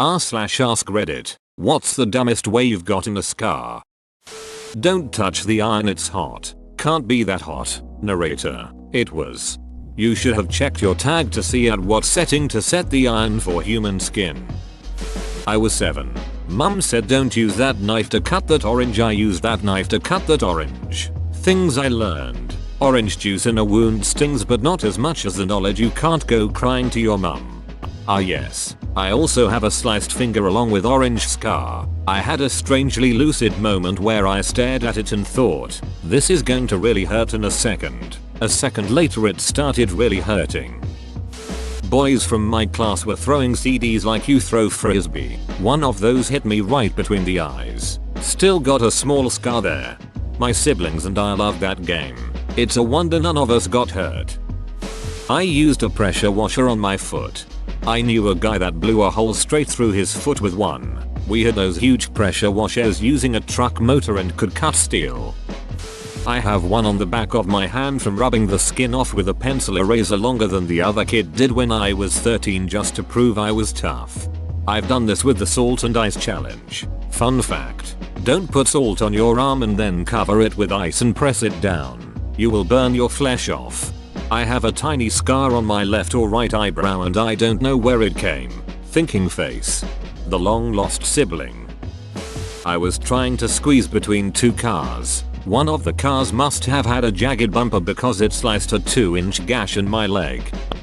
r/ask Reddit. What's the dumbest way you've gotten a scar? Don't touch the iron, it's hot. Can't be that hot. Narrator. It was. You should have checked your tag to see at what setting to set the iron for human skin. I was 7. Mum said don't use that knife to cut that orange. I used that knife to cut that orange. Things I learned. Orange juice in a wound stings, but not as much as the knowledge you can't go crying to your mum. Ah yes, I also have a sliced finger along with orange scar. I had a strangely lucid moment where I stared at it and thought, this is going to really hurt in a second. A second later it started really hurting. Boys from my class were throwing CDs like you throw frisbee. One of those hit me right between the eyes. Still got a small scar there. My siblings and I love that game. It's a wonder none of us got hurt. I used a pressure washer on my foot. I knew a guy that blew a hole straight through his foot with one. We had those huge pressure washers using a truck motor and could cut steel. I have one on the back of my hand from rubbing the skin off with a pencil eraser longer than the other kid did when I was 13 just to prove I was tough. I've done this with the salt and ice challenge. Fun fact. Don't put salt on your arm and then cover it with ice and press it down. You will burn your flesh off. I have a tiny scar on my left or right eyebrow and I don't know where it came. Thinking face. The long lost sibling. I was trying to squeeze between two cars. One of the cars must have had a jagged bumper because it sliced a 2-inch gash in my leg.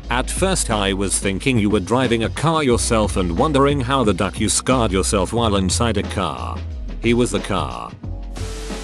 At first I was thinking you were driving a car yourself and wondering how the duck you scarred yourself while inside a car. He was the car.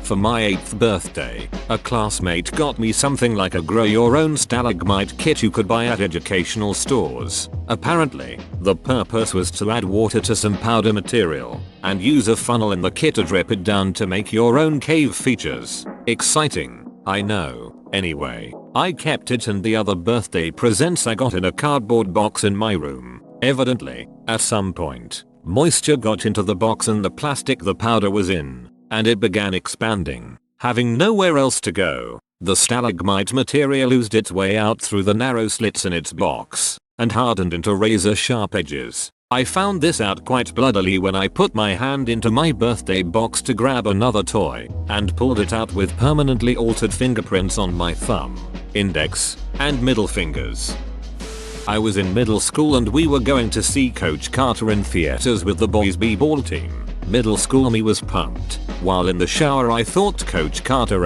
For my 8th birthday, a classmate got me something like a grow your own stalagmite kit you could buy at educational stores. Apparently, the purpose was to add water to some powder material and use a funnel in the kit to drip it down to make your own cave features. Exciting, I know. Anyway, I kept it and the other birthday presents I got in a cardboard box in my room. Evidently, at some point, moisture got into the box and the plastic the powder was in, and it began expanding. Having nowhere else to go, the stalagmite material oozed its way out through the narrow slits in its box and hardened into razor sharp edges. I found this out quite bloodily when I put my hand into my birthday box to grab another toy and pulled it out with permanently altered fingerprints on my thumb, index, and middle fingers. I was in middle school and we were going to see Coach Carter in theaters with the boys' b-ball team. Middle school me was pumped. While in the shower I thought Coach Carter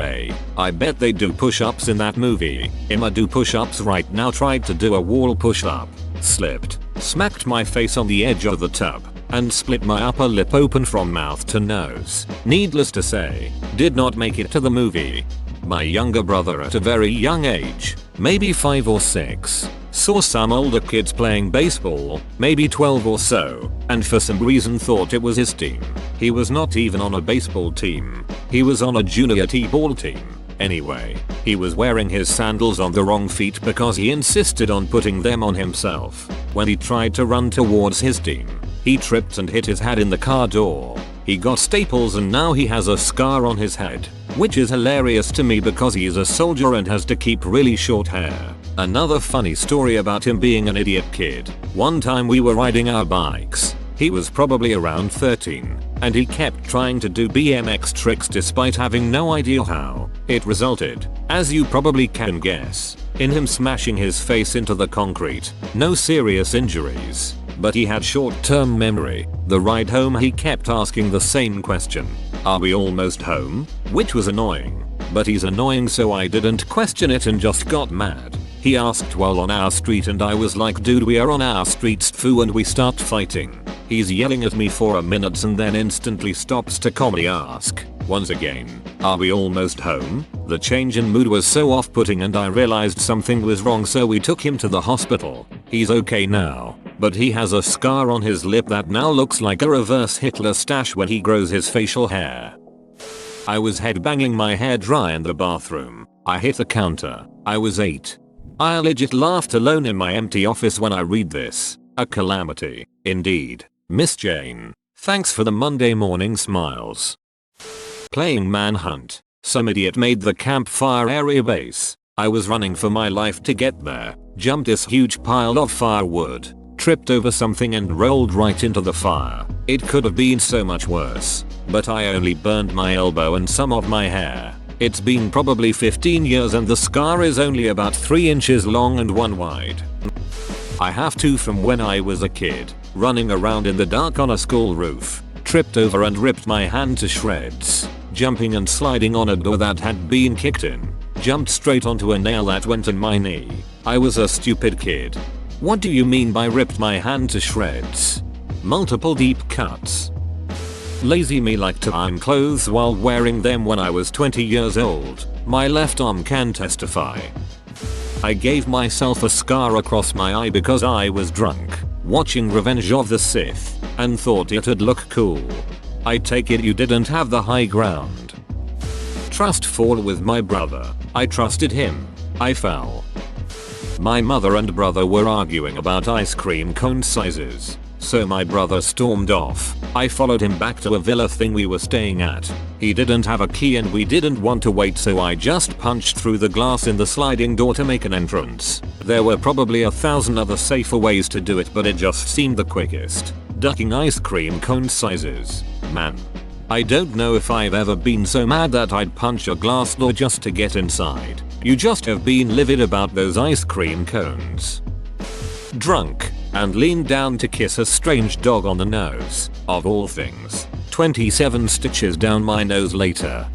I bet they do push-ups in that movie. I'ma do push-ups right now. Tried to do a wall push-up. Slipped. Smacked my face on the edge of the tub. And split my upper lip open from mouth to nose. Needless to say, did not make it to the movie. My younger brother at a very young age, maybe 5 or 6, saw some older kids playing baseball, maybe 12 or so, and for some reason thought it was his team. He was not even on a baseball team. He was on a junior t-ball team. Anyway, he was wearing his sandals on the wrong feet because he insisted on putting them on himself. When he tried to run towards his team, he tripped and hit his head in the car door. He got staples and now he has a scar on his head, which is hilarious to me because he is a soldier and has to keep really short hair. Another funny story about him being an idiot kid. One time we were riding our bikes. He was probably around 13, and he kept trying to do BMX tricks despite having no idea how. It resulted, as you probably can guess, in him smashing his face into the concrete. No serious injuries, but he had short-term memory. The ride home he kept asking the same question. Are we almost home? Which was annoying. But he's annoying so I didn't question it and just got mad. He asked while on our street and I was like, dude, we are on our streets foo, and we start fighting. He's yelling at me for a minute and then instantly stops to calmly ask, once again, are we almost home? The change in mood was so off-putting and I realized something was wrong, so we took him to the hospital. He's okay now, but he has a scar on his lip that now looks like a reverse Hitler stash when he grows his facial hair. I was headbanging my hair dry in the bathroom. I hit the counter. I was 8. I legit laughed alone in my empty office when I read this. A calamity, indeed. Miss Jane, thanks for the Monday morning smiles. Playing Manhunt. Some idiot made the campfire area base. I was running for my life to get there. Jumped this huge pile of firewood. tripped over something and rolled right into the fire. It could have been so much worse, but I only burned my elbow and some of my hair. It's been probably 15 years and the scar is only about 3 inches long and 1 wide. I have two from when I was a kid, running around in the dark on a school roof, tripped over and ripped my hand to shreds, jumping and sliding on a door that had been kicked in, jumped straight onto a nail that went in my knee. I was a stupid kid. What do you mean by ripped my hand to shreds? Multiple deep cuts. Lazy me liked to iron clothes while wearing them when I was 20 years old. My left arm can testify. I gave myself a scar across my eye because I was drunk, watching Revenge of the Sith, and thought it'd look cool. I take it you didn't have the high ground. Trust fall with my brother. I trusted him. I fell. My mother and brother were arguing about ice cream cone sizes, so my brother stormed off. I followed him back to a villa thing we were staying at. He didn't have a key and we didn't want to wait, so I just punched through the glass in the sliding door to make an entrance. There were probably 1,000 other safer ways to do it, but it just seemed the quickest. Ducking ice cream cone sizes. Man. I don't know if I've ever been so mad that I'd punch a glass door just to get inside. You just have been livid about those ice cream cones. Drunk and leaned down to kiss a strange dog on the nose, of all things. 27 stitches down my nose later.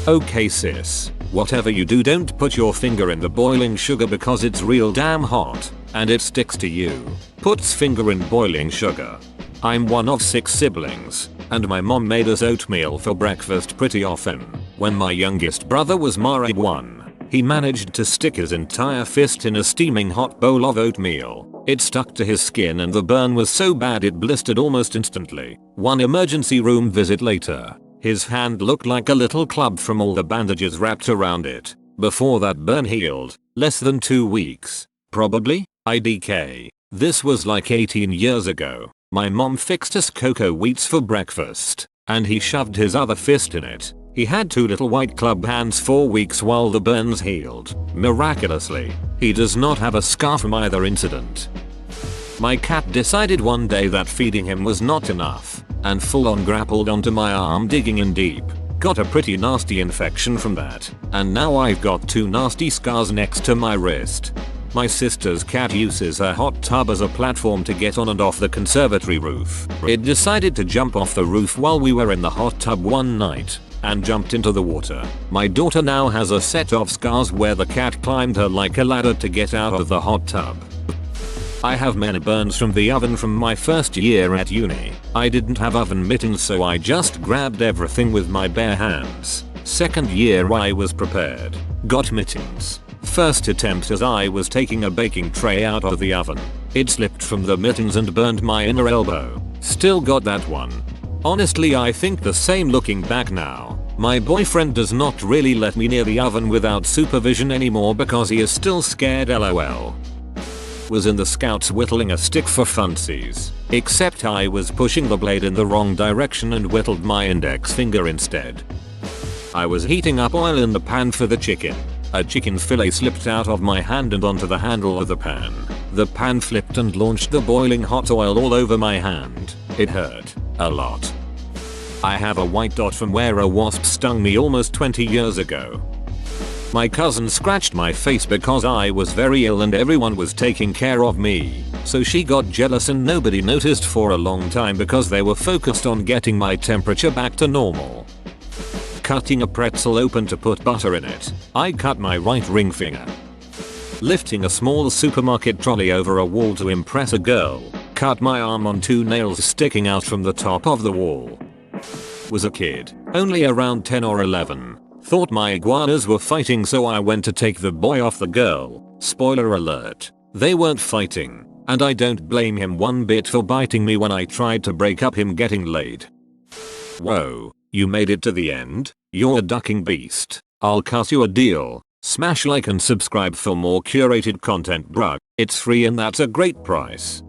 Okay sis, whatever you do, don't put your finger in the boiling sugar because it's real damn hot and it sticks to you. Puts finger in boiling sugar. I'm one of 6 siblings, and my mom made us oatmeal for breakfast pretty often. When my youngest brother was married 1, he managed to stick his entire fist in a steaming hot bowl of oatmeal. It stuck to his skin and the burn was so bad it blistered almost instantly. One emergency room visit later, his hand looked like a little club from all the bandages wrapped around it. Before that burn healed, less than 2 weeks. Probably, IDK. This was like 18 years ago. My mom fixed us cocoa wheats for breakfast, and he shoved his other fist in it. He had 2 little white club hands 4 weeks while the burns healed. Miraculously, he does not have a scar from either incident. My cat decided one day that feeding him was not enough, and full on grappled onto my arm, digging in deep. Got a pretty nasty infection from that, and now I've got 2 nasty scars next to my wrist. My sister's cat uses her hot tub as a platform to get on and off the conservatory roof. It decided to jump off the roof while we were in the hot tub one night, and jumped into the water. My daughter now has a set of scars where the cat climbed her like a ladder to get out of the hot tub. I have many burns from the oven from my first year at uni. I didn't have oven mittens, so I just grabbed everything with my bare hands. Second year I was prepared. Got mittens. First attempt as I was taking a baking tray out of the oven. It slipped from the mittens and burned my inner elbow. Still got that one. Honestly, I think the same looking back now. My boyfriend does not really let me near the oven without supervision anymore because he is still scared, lol. Was in the Scouts whittling a stick for funsies, except I was pushing the blade in the wrong direction and whittled my index finger instead. I was heating up oil in the pan for the chicken. A chicken fillet slipped out of my hand and onto the handle of the pan. The pan flipped and launched the boiling hot oil all over my hand. It hurt a lot. I have a white dot from where a wasp stung me almost 20 years ago. My cousin scratched my face because I was very ill and everyone was taking care of me, so she got jealous and nobody noticed for a long time because they were focused on getting my temperature back to normal. Cutting a pretzel open to put butter in it, I cut my right ring finger. Lifting a small supermarket trolley over a wall to impress a girl, cut my arm on 2 nails sticking out from the top of the wall. Was a kid, only around 10 or 11. Thought my iguanas were fighting, so I went to take the boy off the girl. Spoiler alert, they weren't fighting, and I don't blame him one bit for biting me when I tried to break up him getting laid. Whoa, you made it to the end? You're a ducking beast. I'll cut you a deal. Smash like and subscribe for more curated content, bruh. It's free and that's a great price.